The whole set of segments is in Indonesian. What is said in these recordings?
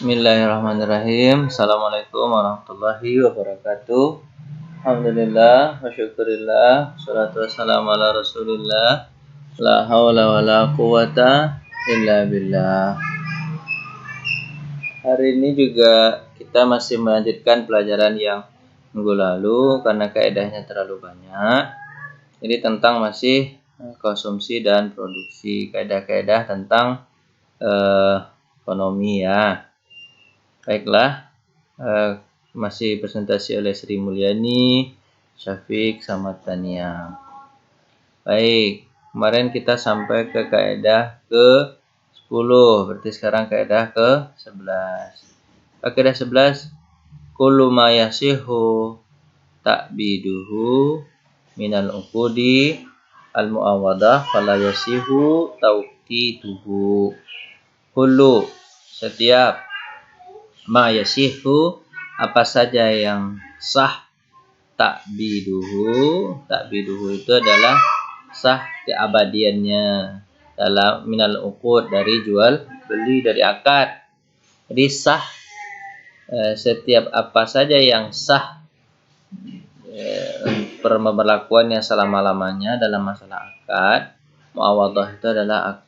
Bismillahirrahmanirrahim. Assalamualaikum warahmatullahi wabarakatuh. Alhamdulillah wa syukurillah. Salatu wassalamu ala rasulillah. La hawla wa la quwata illa billah. Hari ini juga kita masih melanjutkan pelajaran yang minggu lalu karena kaedahnya terlalu banyak. Jadi tentang masih konsumsi dan produksi, kaedah-kaedah tentang ekonomi ya. Baiklah, masih presentasi oleh Sri Mulyani, Syafiq, sama Tania. Baik, kemarin kita sampai ke kaidah ke-10, berarti sekarang kaidah ke-11. Kaidah 11, kullu ma yasihu ta'biduhu minal uqudi al-mu'awadah fala yasihu tauqituhu. Kullu, setiap, ma yasihu, apa saja yang sah, takbiduhu itu adalah sah keabadiannya dalam minal uqud, dari jual beli, dari akad. Jadi sah setiap apa saja yang sah pemberlakuannya selama-lamanya dalam masalah akad. Muawadhah itu adalah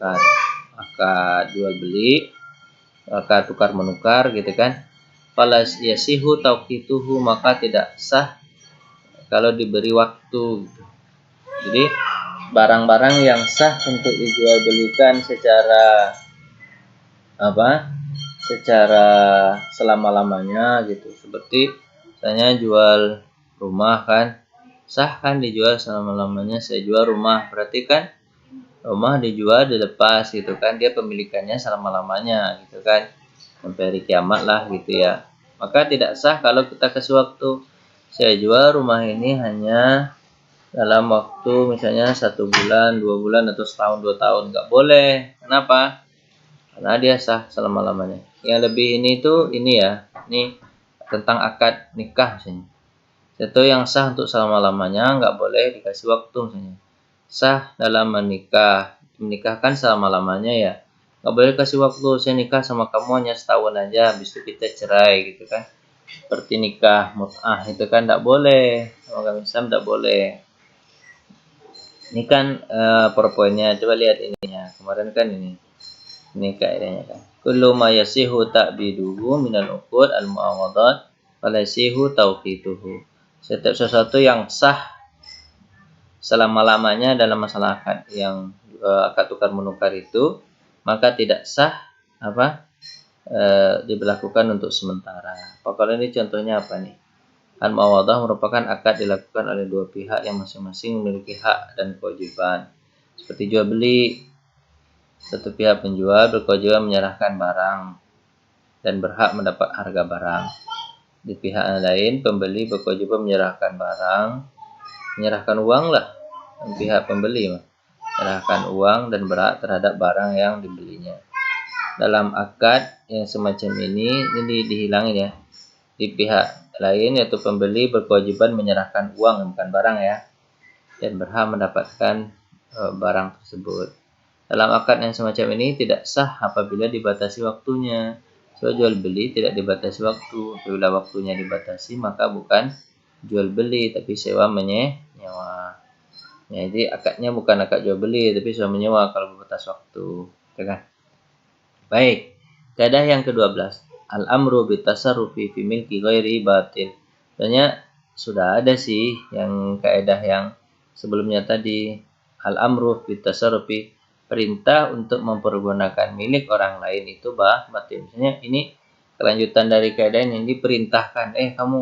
akad jual beli, akad tukar menukar gitu kan. Fala yasihu tauqituhu, maka tidak sah kalau diberi waktu gitu. Jadi barang-barang yang sah untuk dijual belikan secara secara selama-lamanya gitu. Seperti misalnya jual rumah kan, sah kan dijual selama-lamanya. Saya jual rumah, berarti kan rumah dijual dilepas gitu kan, dia pemilikannya selama-lamanya gitu kan, sampai hari kiamat lah gitu ya. Maka tidak sah kalau kita kasih waktu. Saya jual rumah ini hanya dalam waktu misalnya 1 bulan, 2 bulan, atau setahun, 2 tahun. Nggak boleh. Kenapa? Karena dia sah selama-lamanya. Yang lebih ini tuh ini ya, ini tentang akad nikah misalnya. Itu yang sah untuk selama-lamanya, nggak boleh dikasih waktu misalnya. Sah dalam menikahkan selama-lamanya ya, nggak boleh kasih waktu. Saya nikah sama kamu hanya setahun aja, habis itu kita cerai gitu kan. Seperti nikah mut'ah itu kan nggak boleh, agama Islam nggak boleh. Ini kan powerpointnya, coba lihat ininya. Kemarin kan ini kaidahnya kan. Kullu ma yasihu ta'biduhu minal uqud al-mu'awadat fala yasihu tauqituhu. Setiap sesuatu yang sah selama-lamanya dalam masalah akad, yang akad tukar menukar itu, maka tidak sah diberlakukan untuk sementara. Kalau ini contohnya apa nih? Al-muawadah merupakan akad dilakukan oleh dua pihak yang masing-masing memiliki hak dan kewajiban. Seperti jual beli, satu pihak penjual berkewajiban menyerahkan barang dan berhak mendapat harga barang. Di pihak lain, pembeli berkewajiban menyerahkan barang, menyerahkan uang lah, dan pihak pembeli menyerahkan uang dan berhak terhadap barang yang dibelinya. Dalam akad yang semacam ini dihilangin ya. Di pihak lain, yaitu pembeli, berkewajiban menyerahkan uang, bukan barang ya, dan berhak mendapatkan barang tersebut. Dalam akad yang semacam ini tidak sah apabila dibatasi waktunya. So, jual beli tidak dibatasi waktu. Apabila waktunya dibatasi, maka bukan jual beli tapi sewa menyewa. Ya, jadi akadnya bukan akad jual beli tapi sewa menyewa kalau berbatas waktu, ya kan? Baik, kaidah yang ke-12, al-amru bitasarrufi fi milki ghairi batil. Sebenarnya sudah ada sih yang kaidah yang sebelumnya tadi, al-amru bitasarrufi, perintah untuk mempergunakan milik orang lain itu batil. Misalnya ini kelanjutan dari kaidah ini, diperintahkan, kamu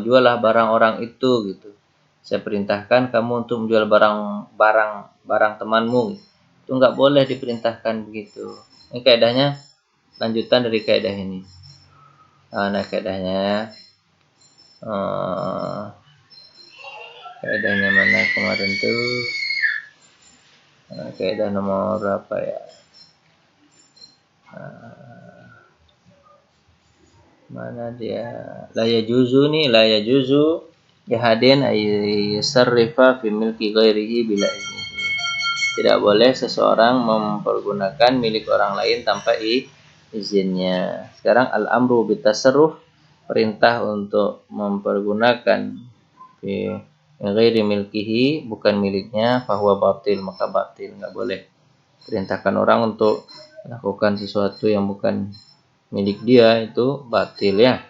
jualah barang orang itu gitu. Saya perintahkan kamu untuk menjual barang temanmu. Itu nggak boleh diperintahkan begitu. Ini kaidahnya lanjutan dari kaidah ini. Nah, kaidahnya kaidahnya mana kemarin tuh? Kaidah nomor berapa ya? Mana dia? La yajuzu jahadin ayyusarrifa fi milki ghairihi bila iznihi. Tidak boleh seseorang mempergunakan milik orang lain tanpa izinnya. Sekarang al-amru bitasarruf, perintah untuk mempergunakan fi ghairi milkihi, bukan miliknya, fahuwa batil, maka batil, nggak boleh perintahkan orang untuk melakukan sesuatu yang bukan milik dia, itu batil ya.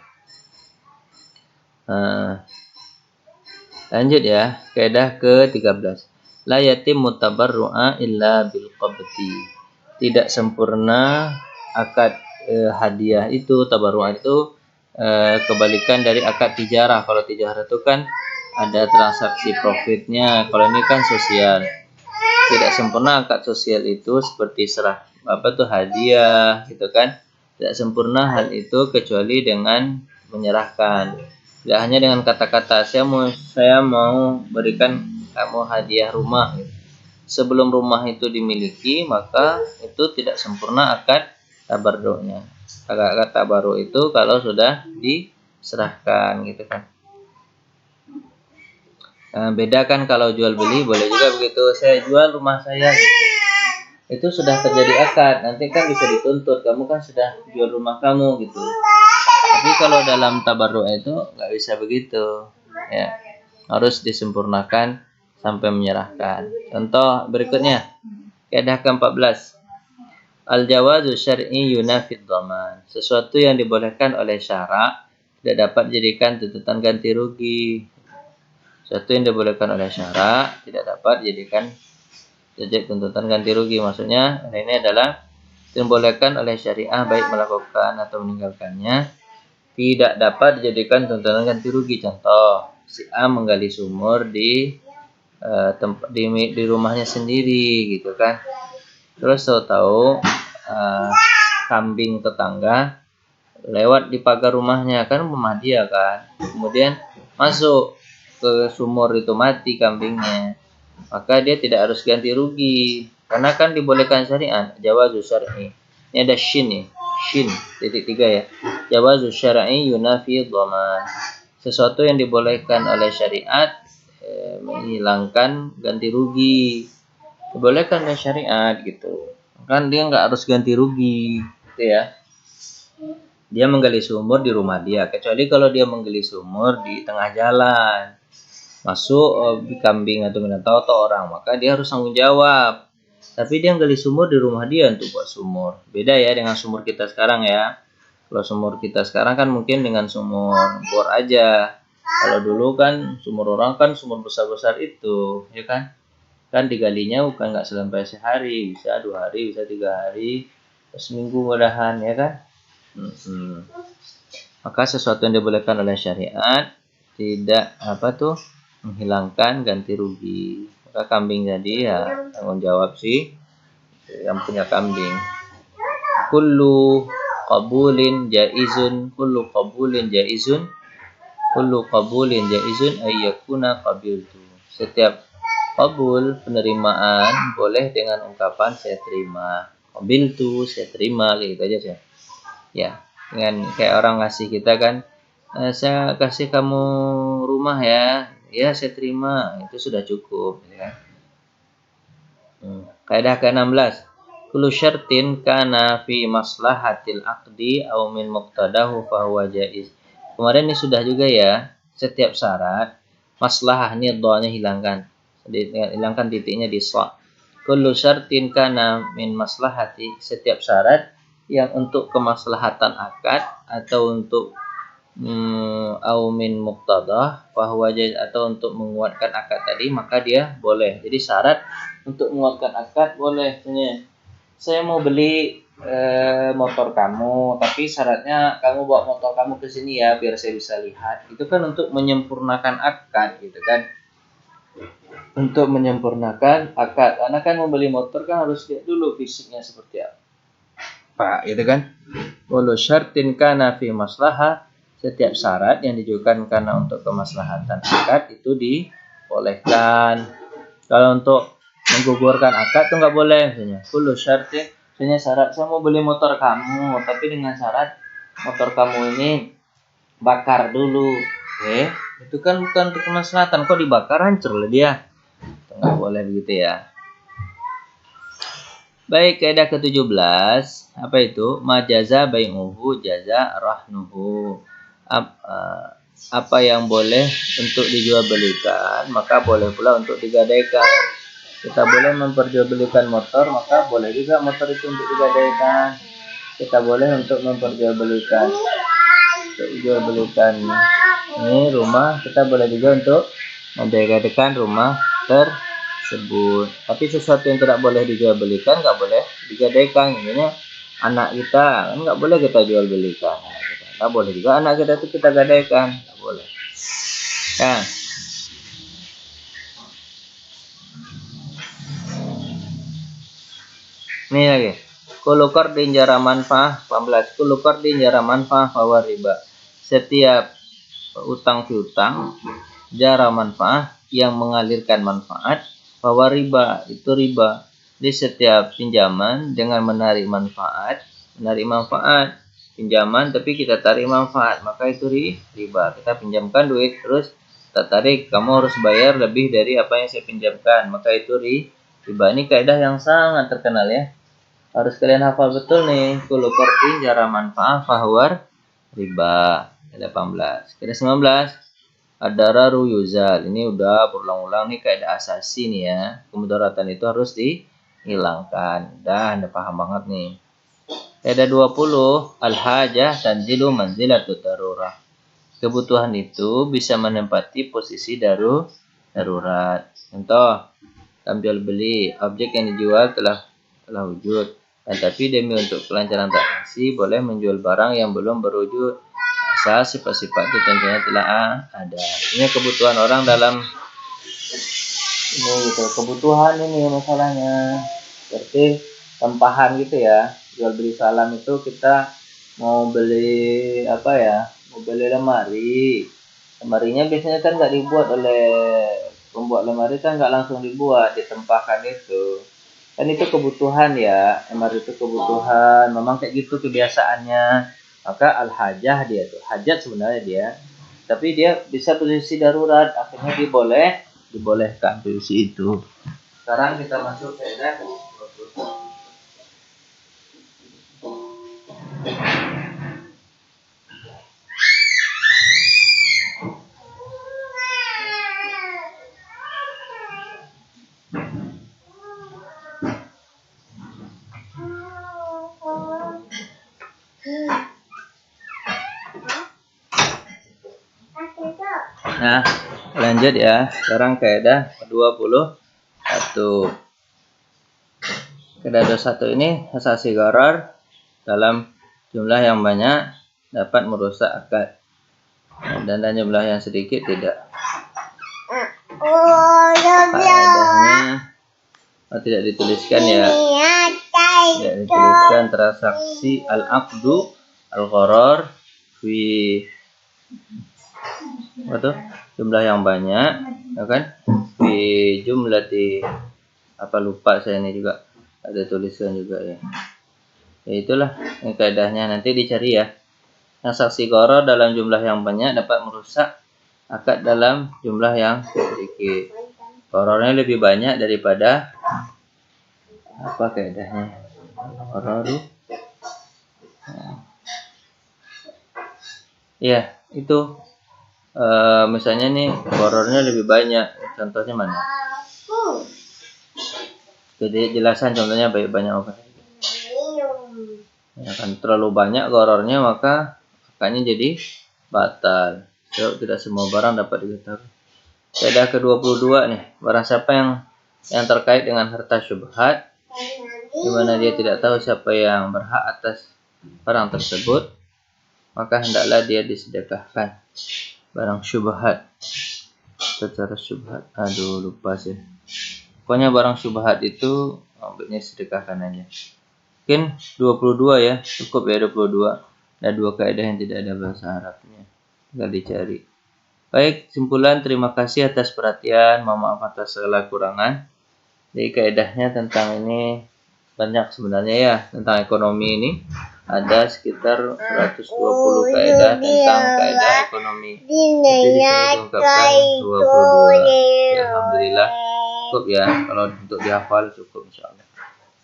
Lanjut ya, kaidah ke-13. La yatimmu tabarru'a illa bil qabdi. Tidak sempurna akad hadiah itu, tabarru'a itu kebalikan dari akad tijarah. Kalau tijarah itu kan ada transaksi profitnya, kalau ini kan sosial. Tidak sempurna akad sosial itu seperti serah hadiah gitu kan. Tidak sempurna hal itu kecuali dengan menyerahkan. Tidak hanya dengan kata-kata saya mau berikan kamu hadiah rumah gitu. Sebelum rumah itu dimiliki, maka itu tidak sempurna akad tabarruknya. Akad tabarruk itu kalau sudah diserahkan gitu kan. Beda kan kalau jual beli, boleh juga begitu, saya jual rumah saya gitu. Itu sudah terjadi akad, nanti kan bisa dituntut, kamu kan sudah jual rumah kamu gitu. Tapi kalau dalam tabarruk itu nggak bisa begitu ya, harus disempurnakan sampai menyerahkan. Contoh berikutnya, kaidah ke-14. Al-jawazu syar'i yunafid dhaman. Sesuatu yang dibolehkan oleh syarak tidak dapat dijadikan tuntutan ganti rugi. Sesuatu yang dibolehkan oleh syarak tidak dapat dijadikan tuntutan ganti rugi. Maksudnya ini adalah dibolehkan oleh syariah baik melakukan atau meninggalkannya tidak dapat dijadikan tuntutan ganti rugi. Contoh, si A menggali sumur di rumahnya sendiri gitu kan. Terus tahu kambing tetangga lewat di pagar rumahnya, kan rumah dia kan. Kemudian masuk ke sumur itu, mati kambingnya. Maka dia tidak harus ganti rugi karena kan dibolehkan syariat. Jawazu syar'i. Ini ada shin nih. Shin titik 3 ya. Jawazu syar'i yunafi dhaman. Sesuatu yang dibolehkan oleh syariat menghilangkan ganti rugi. Dibolehkan oleh syariat gitu. Kan dia nggak harus ganti rugi gitu ya. Dia menggali sumur di rumah dia, kecuali kalau dia menggali sumur di tengah jalan, masuk kambing atau binatang atau orang, maka dia harus tanggung jawab. Tapi dia menggali sumur di rumah dia untuk buat sumur. Beda ya dengan sumur kita sekarang ya. Kalau sumur kita sekarang kan mungkin dengan sumur bor aja. Kalau dulu kan sumur orang kan sumur besar-besar itu, ya kan? Kan digalinya bukan nggak sampai sehari, bisa 2 hari, bisa 3 hari, seminggu mudahan ya kan. Maka sesuatu yang dibolehkan oleh syariat tidak menghilangkan ganti rugi. Maka kambing tadi ya tanggung jawab sih yang punya kambing. Kullu qabulin jaizun ayyakuna qabiltu. Setiap qabul, penerimaan, boleh dengan ungkapan saya terima. Qabiltu, saya terima, gitu aja sih. Ya, dengan kayak orang ngasih kita kan, saya kasih kamu rumah ya, ya saya terima, itu sudah cukup, gitu kan. Kaidah ke-16. Kullu syartin kana fi maslahatil aqdi aw min muqtadahu fa huwa jaiz. Kemarin ini sudah juga ya, setiap syarat maslahah ini dha-nya hilangkan titiknya di sha. Kullu syartin kana min maslahati, setiap syarat yang untuk kemaslahatan akad atau untuk min muqtadah bahwa atau untuk menguatkan akad tadi, maka dia boleh. Jadi syarat untuk menguatkan akad boleh. Saya mau beli motor kamu, tapi syaratnya kamu bawa motor kamu ke sini ya biar saya bisa lihat. Itu kan untuk menyempurnakan akad gitu kan. Untuk menyempurnakan akad. Karena kan mau beli motor kan harus lihat dulu fisiknya seperti apa. Pak, gitu kan? Walau syartin kana fi maslahah, setiap syarat yang dijukan karena untuk kemaslahatan akad itu dibolehkan. Kalau untuk menggugurkan akad itu nggak boleh, misalnya. Walau syartin, misalnya syarat saya mau beli motor kamu, tapi dengan syarat motor kamu ini bakar dulu. Itu kan bukan untuk kemaslahatan, kok dibakar hancur lah dia. Itu nggak boleh begitu ya. Baik, kaidah ke-17. Apa itu? Ma jaza bai'uhu jaza rahnuhu. Apa yang boleh untuk dijual belikan, maka boleh pula untuk digadaikan. Kita boleh memperjualbelikan motor, maka boleh juga motor itu untuk digadaikan. Kita boleh untuk memperjualbelikan ini rumah, kita boleh juga untuk menggadaikan rumah tersebut. Tapi sesuatu yang tidak boleh dijual belikan nggak boleh digadaikan. Intinya anak kita kan nggak boleh kita jual belikan, nggak boleh juga anak kita itu kita gadaikan, nggak boleh ya. Ini lagi kullu qardin jara manfaah 14. Kullu qardin jara manfaah fahuwa riba. Setiap utang piutang jara manfaah yang mengalirkan manfaat, bahwa riba itu riba. Di setiap pinjaman dengan menarik manfaat pinjaman tapi kita tarik manfaat, maka itu riba. Kita pinjamkan duit terus kita tarik, kamu harus bayar lebih dari apa yang saya pinjamkan, maka itu riba. Ini kaidah yang sangat terkenal ya, harus kalian hafal betul nih. Kullu qardin jara manfaah fahuwa riba. Ada 18. Kaidah 19. Ad-dararu yuzal. Ini udah berulang-ulang nih kaidah asasi nih ya. Kemudaratan itu harus dihilangkan. Udah Anda paham banget nih. Kaidah 20. Al-hajah tanzilu manzilatut darurah. Kebutuhan itu bisa menempati posisi darurat. Contoh, dalam jual beli, objek yang dijual telah wujud. Tapi demi untuk kelancaran transaksi boleh menjual barang yang belum berwujud. Asal sifat-sifat itu tentunya telah ada. Ini kebutuhan orang dalam ini gitu. Kebutuhan ini masalahnya. Seperti tempahan gitu ya. Jual beli salam itu kita mau beli apa ya? Mau beli lemari. Lemarinya biasanya kan nggak dibuat oleh pembuat lemari, kan nggak langsung dibuat, ditempahkan itu. Kan itu kebutuhan ya. Lemari itu kebutuhan. Memang kayak gitu kebiasaannya. Maka al-hajah dia tuh, hajat sebenarnya dia, tapi dia bisa posisi darurat, akhirnya dibolehkan posisi itu. Sekarang kita masuk ke kaidah. Nah, lanjut ya. Sekarang kaidah 21. Kaidah 21 ini asasi gharar dalam jumlah yang banyak dapat merusak akad, dan jumlah yang sedikit tidak. Kaidahnya tidak dituliskan ya. Tidak dituliskan transaksi al-aqdu al-gharar fi jumlah yang banyak, ya kan? Fi jumlati apa lupa saya ini juga ada tulisan juga ya. Ya itulah ini kaidahnya, nanti dicari ya. Transaksi gharar dalam jumlah yang banyak dapat merusak akad dalam jumlah yang sedikit. Ghararnya lebih banyak daripada apa kaidahnya? Ghararu. Ya, itu misalnya nih ghararnya lebih banyak. Contohnya mana? Jadi jelasan contohnya banyak apa? Ya kan terlalu banyak ghararnya maka akadnya jadi batal. Sebab tidak semua barang dapat diketahui. Kaidah ke-22 nih, barang siapa yang terkait dengan harta syubhat, di mana dia tidak tahu siapa yang berhak atas barang tersebut, maka hendaklah dia disedekahkan barang syubhat. Secara syubhat, aduh lupa sih. Pokoknya barang syubhat itu ambilnya sedekahkan aja. Mungkin 22 ya, cukup ya 22. Ada dua kaidah yang tidak ada bahasa Arabnya, tinggal dicari. Baik, kesimpulan, terima kasih atas perhatian, mohon maaf atas segala kurangan. Jadi kaidahnya tentang ini banyak sebenarnya ya, tentang ekonomi ini ada sekitar 120 kaidah tentang kaidah ekonomi. Jadi di sini diungkapkan 22. Ya, alhamdulillah cukup ya, kalau untuk dihafal cukup insyaallah.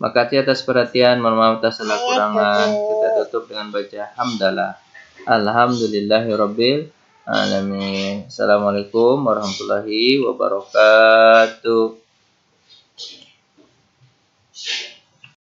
Makasih atas perhatian, mohon maaf atas segala kurangan. Kita tutup dengan baca hamdalah. Alhamdulillahirabbil alamin. Assalamualaikum warahmatullahi wabarakatuh.